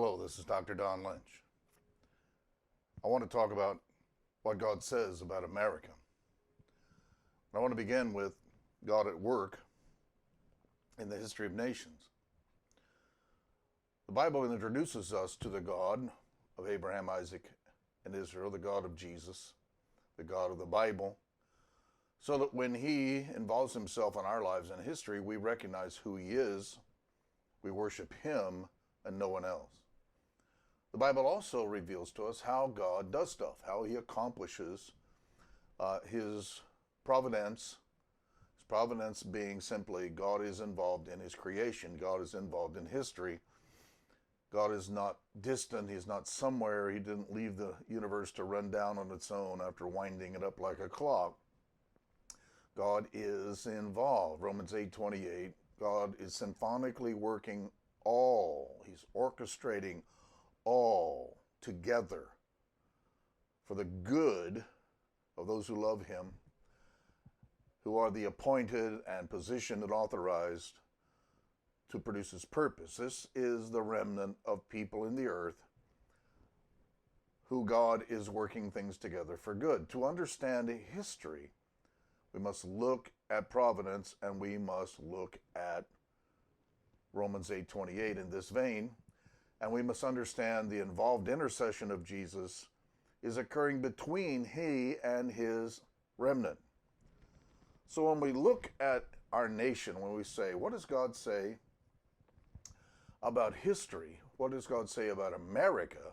Hello, this is Dr. Don Lynch. I want to talk about what God says about America. I want to begin with God at work in the history of nations. The Bible introduces us to the God of Abraham, Isaac, and Israel, the God of Jesus, the God of the Bible, so that when He involves Himself in our lives and history, we recognize who He is, we worship Him, and no one else. The Bible also reveals to us how God does stuff, how He accomplishes His providence. His providence being simply God is involved in His creation, God is involved in history. God is not distant, He's not somewhere, He didn't leave the universe to run down on its own after winding it up like a clock. God is involved. Romans 8:28, God is symphonically working all, He's orchestrating all together for the good of those who love Him, who are the appointed and positioned and authorized to produce His purpose. This is the remnant of people in the earth who God is working things together for good. To understand history, we must look at providence and we must look at Romans 8:28 in this vein. And we must understand the involved intercession of Jesus is occurring between He and His remnant. So when we look at our nation, when we say, what does God say about history? What does God say about America?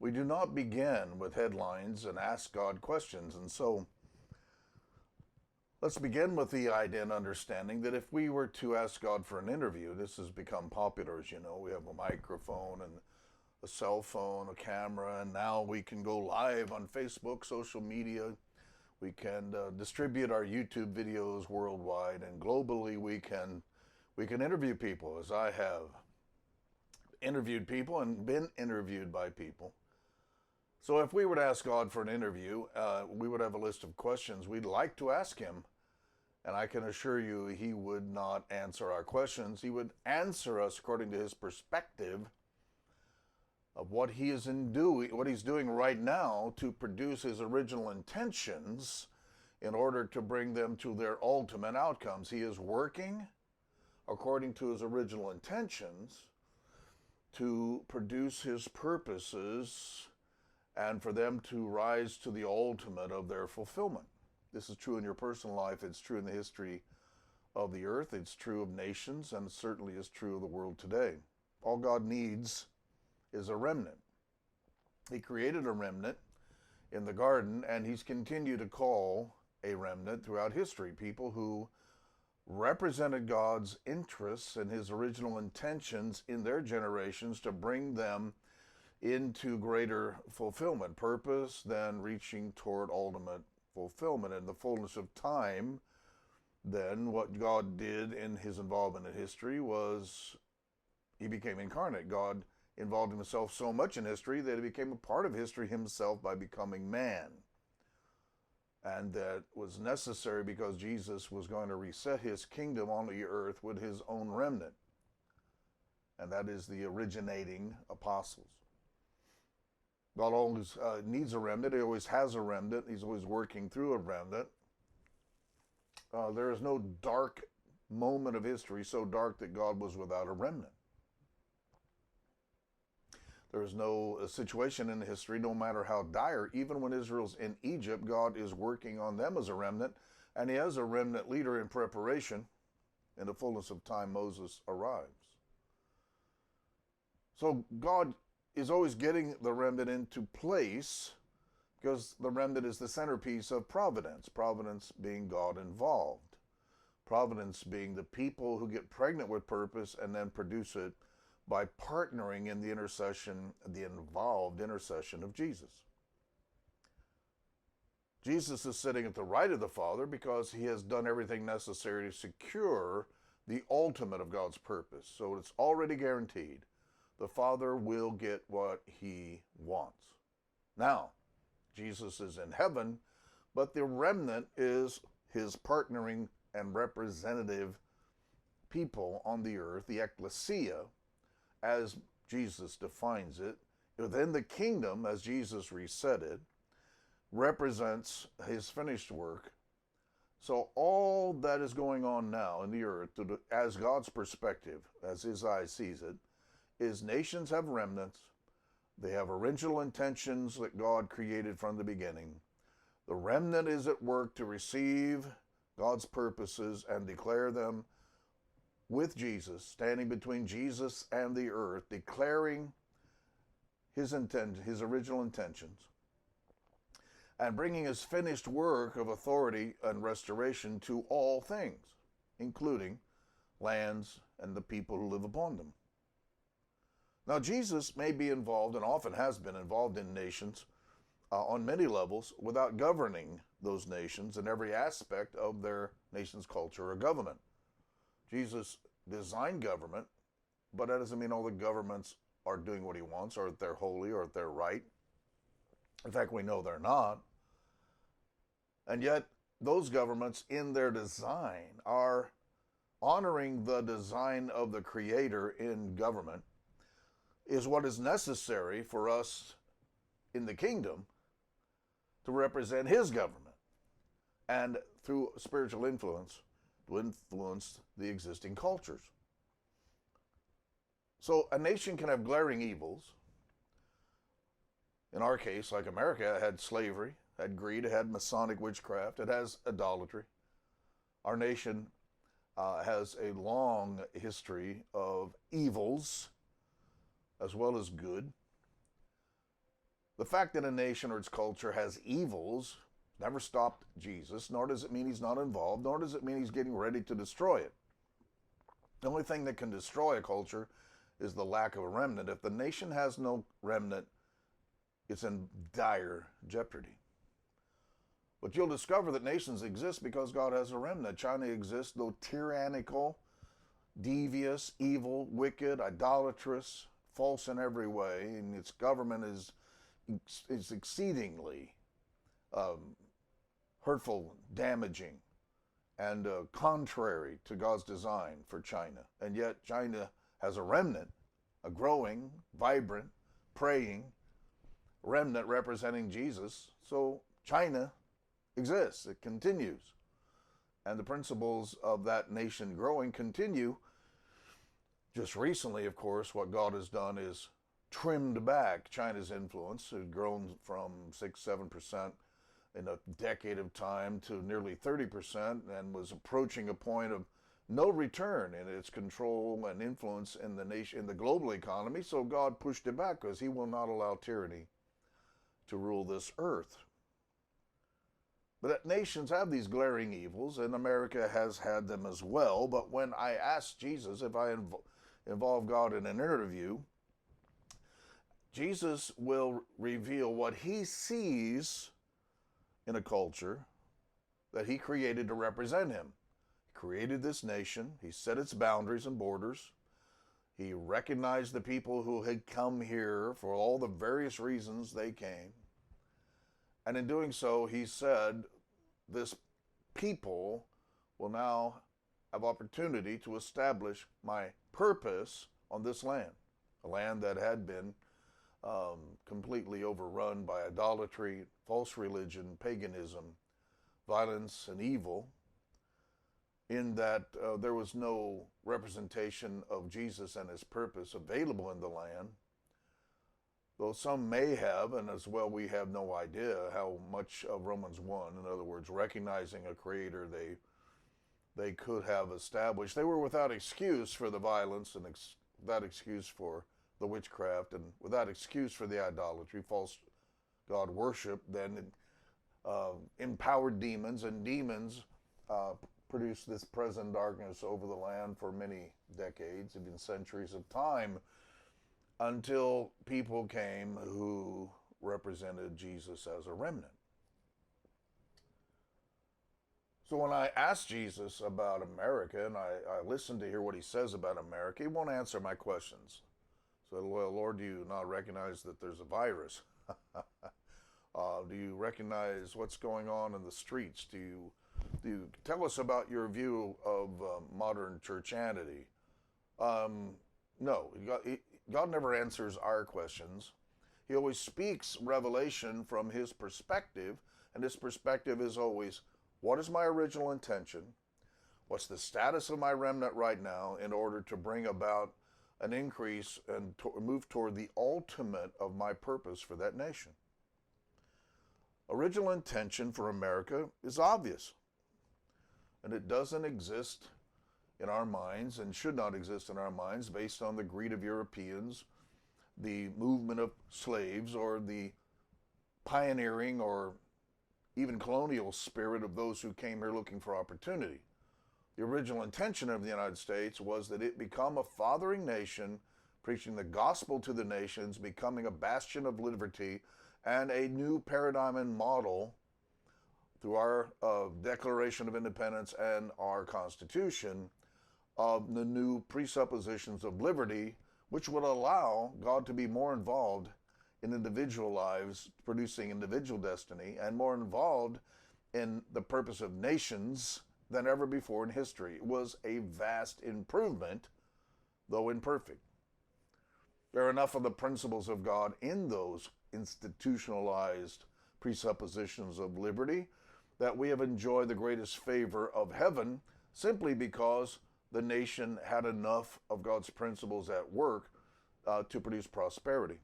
We do not begin with headlines and ask God questions. And so let's begin with the idea and understanding that if we were to ask God for an interview, this has become popular, as you know. We have a microphone and a cell phone, a camera, and now we can go live on Facebook, social media. We can distribute our YouTube videos worldwide, and globally we can interview people, as I have interviewed people and been interviewed by people. So if we were to ask God for an interview, we would have a list of questions we'd like to ask Him. And I can assure you He would not answer our questions. He would answer us according to His perspective of what He's doing right now to produce His original intentions in order to bring them to their ultimate outcomes. He is working according to His original intentions to produce His purposes and for them to rise to the ultimate of their fulfillment. This is true in your personal life. It's true in the history of the earth. It's true of nations, and it certainly is true of the world today. All God needs is a remnant. He created a remnant in the garden, and He's continued to call a remnant throughout history, people who represented God's interests and His original intentions in their generations to bring them into greater fulfillment, purpose, then reaching toward ultimate fulfillment. In the fullness of time, then what God did in His involvement in history was He became incarnate. God involved Himself so much in history that He became a part of history Himself by becoming man. And that was necessary because Jesus was going to reset His kingdom on the earth with His own remnant. And that is the originating apostles. God always needs a remnant. He always has a remnant. He's always working through a remnant. There is no dark moment of history so dark that God was without a remnant. There is no situation in history, no matter how dire, even when Israel's in Egypt, God is working on them as a remnant, and He has a remnant leader in preparation. In the fullness of time, Moses arrives. So God is always getting the remnant into place because the remnant is the centerpiece of providence. Providence being God involved. Providence being the people who get pregnant with purpose and then produce it by partnering in the intercession, the involved intercession of Jesus. Jesus is sitting at the right of the Father because He has done everything necessary to secure the ultimate of God's purpose. So it's already guaranteed. The Father will get what He wants. Now, Jesus is in heaven, but the remnant is His partnering and representative people on the earth, the ecclesia, as Jesus defines it, within the kingdom, as Jesus reset it, represents his finished work. So all that is going on now in the earth, as God's perspective, as his eye sees it, is nations have remnants. They have original intentions that God created from the beginning. The remnant is at work to receive God's purposes and declare them with Jesus, standing between Jesus and the earth, declaring his original intentions, and bringing his finished work of authority and restoration to all things, including lands and the people who live upon them. Now, Jesus may be involved, and often has been involved, in nations on many levels without governing those nations in every aspect of their nation's culture or government. Jesus designed government, but that doesn't mean all the governments are doing what he wants, or that they're holy, or that they're right. In fact, we know they're not. And yet, those governments in their design are honoring the design of the Creator in government, is what is necessary for us in the kingdom to represent his government, and through spiritual influence, to influence the existing cultures. So a nation can have glaring evils. In our case, like America, it had slavery, had greed, it had Masonic witchcraft, it has idolatry. Our nation has a long history of evils as well as good. The fact that a nation or its culture has evils never stopped Jesus, nor does it mean he's not involved, nor does it mean he's getting ready to destroy it. The only thing that can destroy a culture is the lack of a remnant. If the nation has no remnant, it's in dire jeopardy. But you'll discover that nations exist because God has a remnant. China exists, though tyrannical, devious, evil, wicked, idolatrous, false in every way, and its government is exceedingly hurtful, damaging, and contrary to God's design for China. And yet China has a remnant, a growing, vibrant, praying remnant representing Jesus. So China exists, it continues. And the principles of that nation growing continue. Just recently, of course, what God has done is trimmed back China's influence. It had grown from 6-7% in a decade of time to nearly 30%, and was approaching a point of no return in its control and influence in the nation, in the global economy. So God pushed it back because he will not allow tyranny to rule this earth. But nations have these glaring evils, and America has had them as well. But when I asked Jesus if I involve God in an interview, Jesus will reveal what he sees in a culture that he created to represent him. He created this nation. He set its boundaries and borders. He recognized the people who had come here for all the various reasons they came. And in doing so, he said, this people will now have opportunity to establish my purpose on this land, a land that had been completely overrun by idolatry, false religion, paganism, violence, and evil, in that there was no representation of Jesus and his purpose available in the land. Though some may have, and as well we have no idea how much of Romans 1, in other words, recognizing a creator they could have established. They were without excuse for the violence, and without excuse for the witchcraft, and without excuse for the idolatry, false god worship. Then empowered demons, and demons produced this present darkness over the land for many decades, even centuries of time, until people came who represented Jesus as a remnant. So when I asked Jesus about America, and I listened to hear what he says about America, he won't answer my questions. So, well, Lord, do you not recognize that there's a virus? Do you recognize what's going on in the streets? Do you tell us about your view of modern churchianity? No. God never answers our questions. He always speaks revelation from his perspective, and his perspective is always, what is my original intention? What's the status of my remnant right now in order to bring about an increase and move toward the ultimate of my purpose for that nation? Original intention for America is obvious, and it doesn't exist in our minds and should not exist in our minds based on the greed of Europeans, the movement of slaves, or the pioneering or even colonial spirit of those who came here looking for opportunity. The original intention of the United States was that it become a fathering nation, preaching the gospel to the nations, becoming a bastion of liberty and a new paradigm and model through our Declaration of Independence and our Constitution of the new presuppositions of liberty, which would allow God to be more involved in individual lives, producing individual destiny, and more involved in the purpose of nations than ever before in history. It was a vast improvement, though imperfect. There are enough of the principles of God in those institutionalized presuppositions of liberty that we have enjoyed the greatest favor of heaven simply because the nation had enough of God's principles at work to produce prosperity.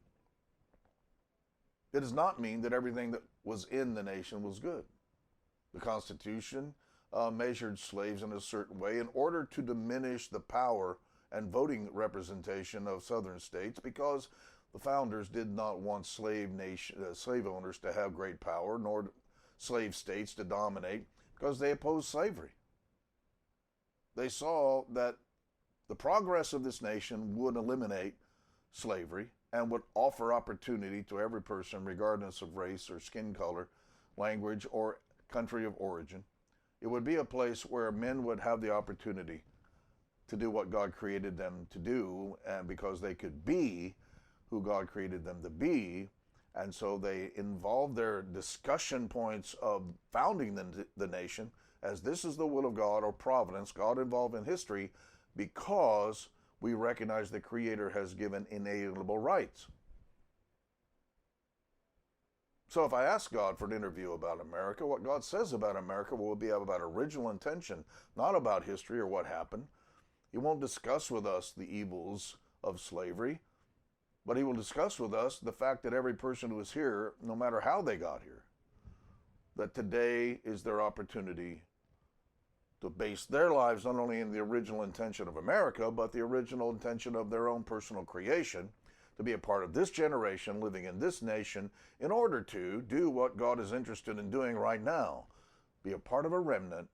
It does not mean that everything that was in the nation was good. The Constitution measured slaves in a certain way in order to diminish the power and voting representation of southern states, because the founders did not want slave owners to have great power, nor slave states to dominate, because they opposed slavery. They saw that the progress of this nation would eliminate slavery and would offer opportunity to every person, regardless of race or skin color, language, or country of origin. It would be a place where men would have the opportunity to do what God created them to do, and because they could be who God created them to be. And so they involved their discussion points of founding the nation as this is the will of God, or providence, God involved in history, because we recognize the Creator has given inalienable rights. So if I ask God for an interview about America, what God says about America will be about original intention, not about history or what happened. He won't discuss with us the evils of slavery, but he will discuss with us the fact that every person who is here, no matter how they got here, that today is their opportunity to base their lives not only in the original intention of America, but the original intention of their own personal creation, to be a part of this generation, living in this nation, in order to do what God is interested in doing right now, be a part of a remnant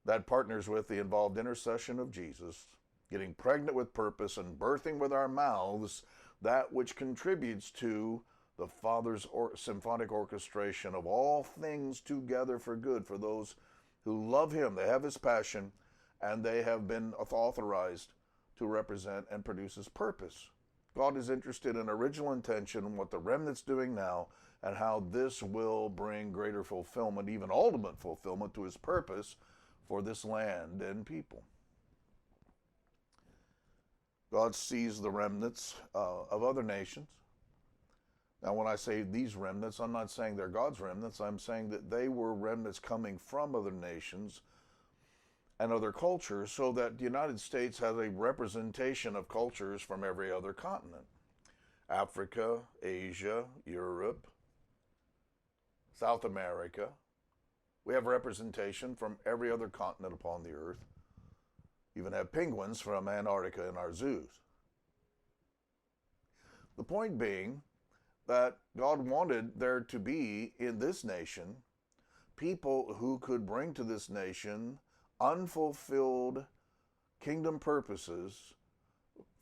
that partners with the involved intercession of Jesus, getting pregnant with purpose and birthing with our mouths that which contributes to the Father's symphonic orchestration of all things together for good for those who love Him. They have His passion, and they have been authorized to represent and produce His purpose. God is interested in original intention, what the remnant's doing now, and how this will bring greater fulfillment, even ultimate fulfillment to His purpose for this land and people. God sees the remnants of other nations. Now, when I say these remnants, I'm not saying they're God's remnants. I'm saying that they were remnants coming from other nations and other cultures, so that the United States has a representation of cultures from every other continent. Africa, Asia, Europe, South America. We have representation from every other continent upon the earth. Even have penguins from Antarctica in our zoos. The point being that God wanted there to be in this nation people who could bring to this nation unfulfilled kingdom purposes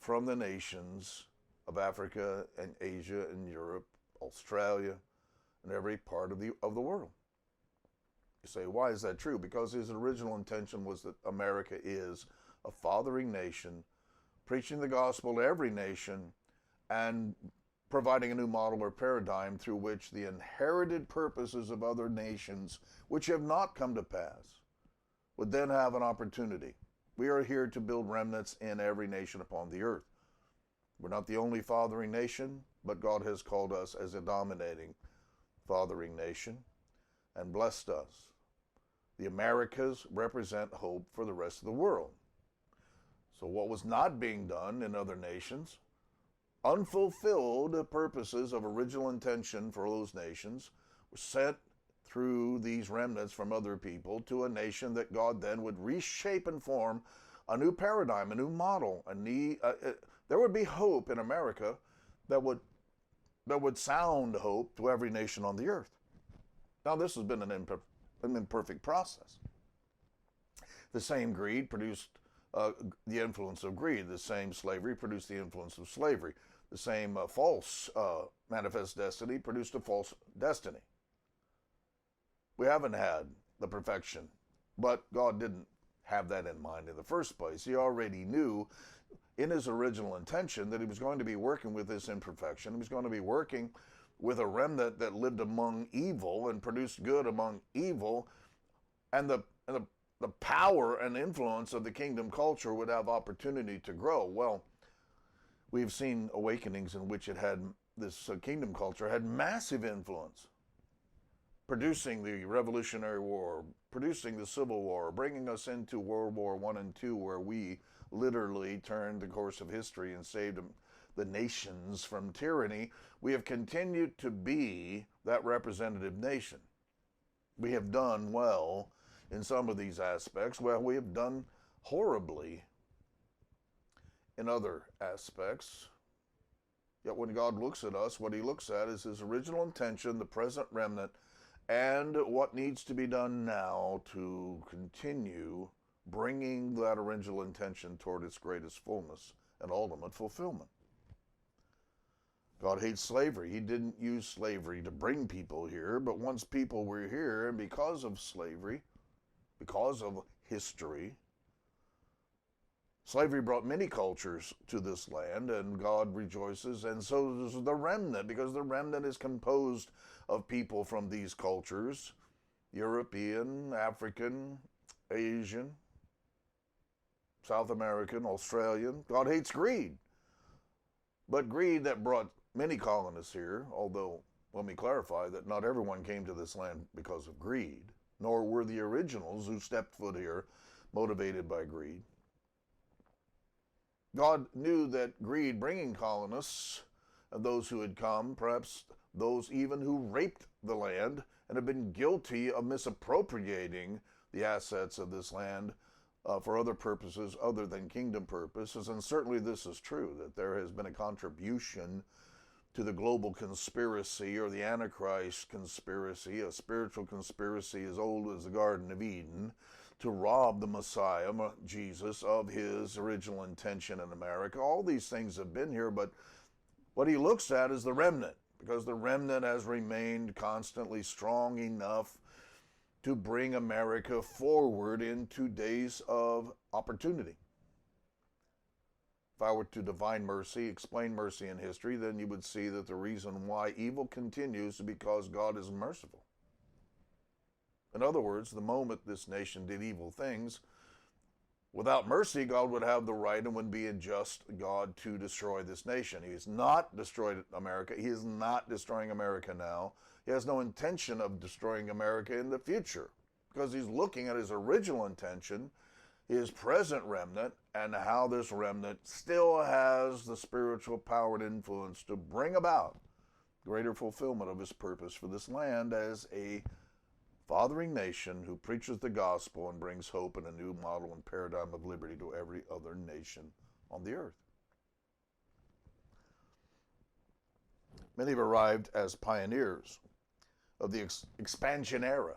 from the nations of Africa and Asia and Europe, Australia, and every part of the world. You say, why is that true? Because his original intention was that America is a fathering nation, preaching the gospel to every nation, and providing a new model or paradigm through which the inherited purposes of other nations, which have not come to pass, would then have an opportunity. We are here to build remnants in every nation upon the earth. We're not the only fathering nation, but God has called us as a dominating fathering nation and blessed us. The Americas represent hope for the rest of the world. So what was not being done in other nations, unfulfilled purposes of original intention for those nations, were sent through these remnants from other people to a nation that God then would reshape and form a new paradigm, a new model. There would be hope in America that would sound hope to every nation on the earth. Now, this has been an imperfect process. The same greed produced the influence of greed. The same slavery produced the influence of slavery. The same false manifest destiny produced a false destiny. We haven't had the perfection, but God didn't have that in mind in the first place. He already knew in his original intention that he was going to be working with this imperfection. He was going to be working with a remnant that lived among evil and produced good among evil, and the power and influence of the kingdom culture would have opportunity to grow. Well, we've seen awakenings in which this kingdom culture had massive influence, producing the Revolutionary War, producing the Civil War, bringing us into World War I and II, where we literally turned the course of history and saved the nations from tyranny. We have continued to be that representative nation. We have done well in some of these aspects. Well, we have done horribly in other aspects. Yet when God looks at us, what he looks at is his original intention, the present remnant, and what needs to be done now to continue bringing that original intention toward its greatest fullness and ultimate fulfillment. God hates slavery. He didn't use slavery to bring people here, but once people were here, and because of slavery, because of history, slavery brought many cultures to this land, and God rejoices, and so does the remnant, because the remnant is composed of people from these cultures: European, African, Asian, South American, Australian. God hates greed. But greed that brought many colonists here, although let me clarify that not everyone came to this land because of greed, nor were the originals who stepped foot here motivated by greed. God knew that greed bringing colonists, and those who had come, perhaps those even who raped the land and have been guilty of misappropriating the assets of this land for other purposes other than kingdom purposes. And certainly this is true, that there has been a contribution to the global conspiracy or the Antichrist conspiracy, a spiritual conspiracy as old as the Garden of Eden, to rob the Messiah, Jesus, of his original intention in America. All these things have been here, but what he looks at is the remnant, because the remnant has remained constantly strong enough to bring America forward into days of opportunity. If I were to define mercy, explain mercy in history, then you would see that the reason why evil continues is because God is merciful. In other words, the moment this nation did evil things, without mercy, God would have the right and would be a just God to destroy this nation. He has not destroyed America. He is not destroying America now. He has no intention of destroying America in the future, because he's looking at his original intention, his present remnant, and how this remnant still has the spiritual power and influence to bring about greater fulfillment of his purpose for this land as a fathering nation who preaches the gospel and brings hope and a new model and paradigm of liberty to every other nation on the earth. Many have arrived as pioneers of the expansion era,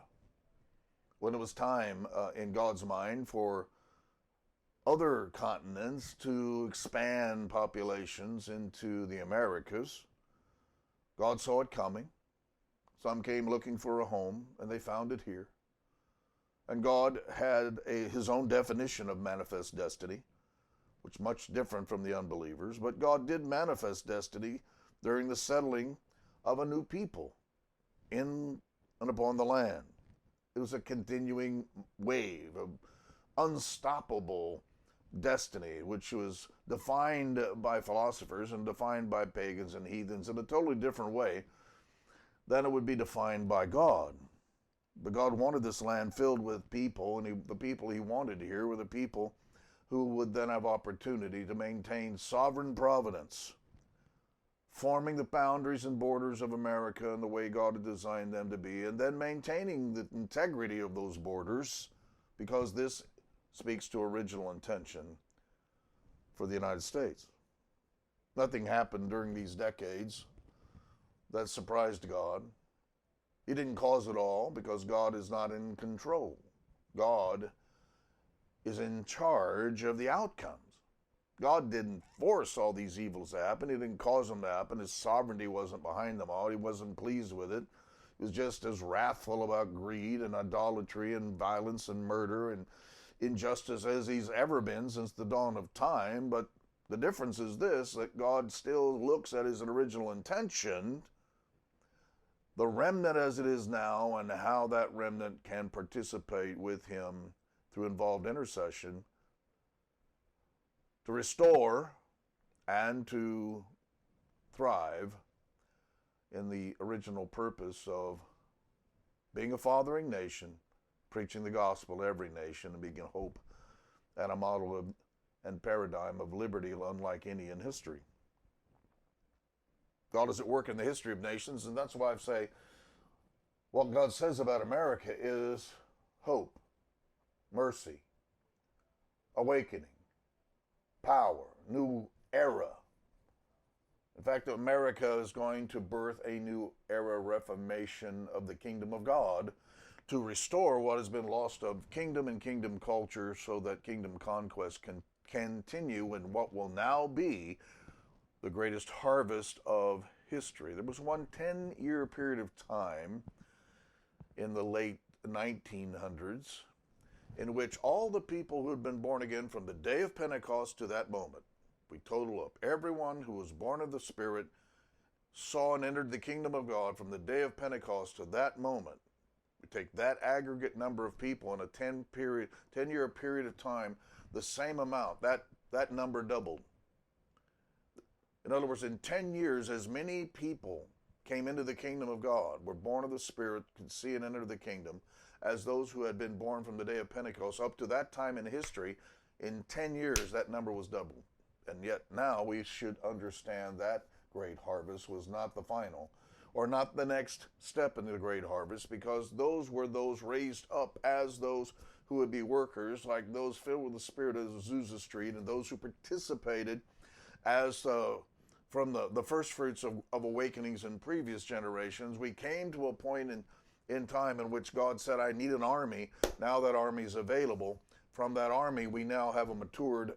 when it was time in God's mind for other continents to expand populations into the Americas. God saw it coming. Some came looking for a home, and they found it here. And God had his own definition of manifest destiny, which is much different from the unbelievers. But God did manifest destiny during the settling of a new people in and upon the land. It was a continuing wave of unstoppable destiny, which was defined by philosophers and defined by pagans and heathens in a totally different way than it would be defined by God. But God wanted this land filled with people, and the people he wanted here were the people who would then have opportunity to maintain sovereign providence, forming the boundaries and borders of America in the way God had designed them to be, and then maintaining the integrity of those borders, because this speaks to original intention for the United States. Nothing happened during these decades that surprised God. He didn't cause it all because God is not in control. God is in charge of the outcomes. God didn't force all these evils to happen. He didn't cause them to happen. His sovereignty wasn't behind them all. He wasn't pleased with it. He was just as wrathful about greed and idolatry and violence and murder and injustice as he's ever been since the dawn of time. But the difference is this, that God still looks at his original intention, the remnant as it is now, and how that remnant can participate with him through involved intercession to restore and to thrive in the original purpose of being a fathering nation, preaching the gospel to every nation, and being a hope and a model of, and paradigm of liberty unlike any in history. God is at work in the history of nations, and that's why I say what God says about America is hope, mercy, awakening, power, new era. In fact, America is going to birth a new era reformation of the kingdom of God to restore what has been lost of kingdom and kingdom culture so that kingdom conquest can continue in what will now be the greatest harvest of history. There was one 10-year period of time in the late 1900s in which all the people who had been born again from the day of Pentecost to that moment, we total up everyone who was born of the Spirit, saw and entered the kingdom of God from the day of Pentecost to that moment. We take that aggregate number of people in a 10-year period of time, the same amount, that number doubled. In other words, in 10 years, as many people came into the kingdom of God, were born of the Spirit, could see and enter the kingdom, as those who had been born from the day of Pentecost. Up to that time in history, in 10 years, that number was doubled. And yet now we should understand that great harvest was not the final, or not the next step in the great harvest, because those were those raised up as those who would be workers, like those filled with the Spirit of Azusa Street, and those who participated as from the first fruits of awakenings in previous generations. We came to a point in time in which God said, I need an army. Now that army is available. From that army, we now have a matured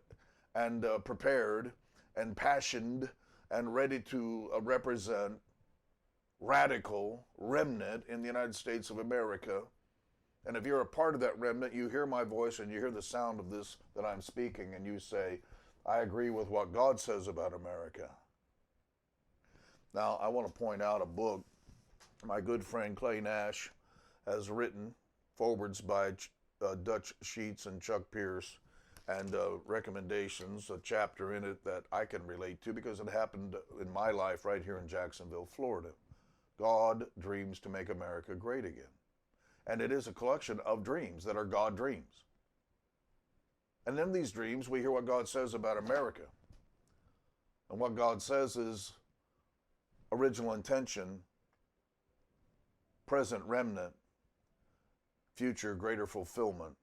and prepared and passioned and ready to represent radical remnant in the United States of America. And if you're a part of that remnant, you hear my voice and you hear the sound of this that I'm speaking, and you say, I agree with what God says about America. Now, I want to point out a book my good friend Clay Nash has written, forwards by Dutch Sheets and Chuck Pierce, and recommendations, a chapter in it that I can relate to because it happened in my life right here in Jacksonville, Florida. God dreams to make America great again. And it is a collection of dreams that are God dreams. And in these dreams, we hear what God says about America. And what God says is original intention, present remnant, future greater fulfillment,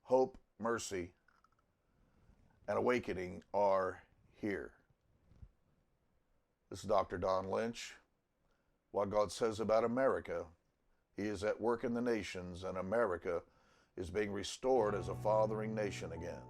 hope, mercy, and awakening are here. This is Dr. Don Lynch. What God says about America, He is at work in the nations, and America is being restored as a fathering nation again.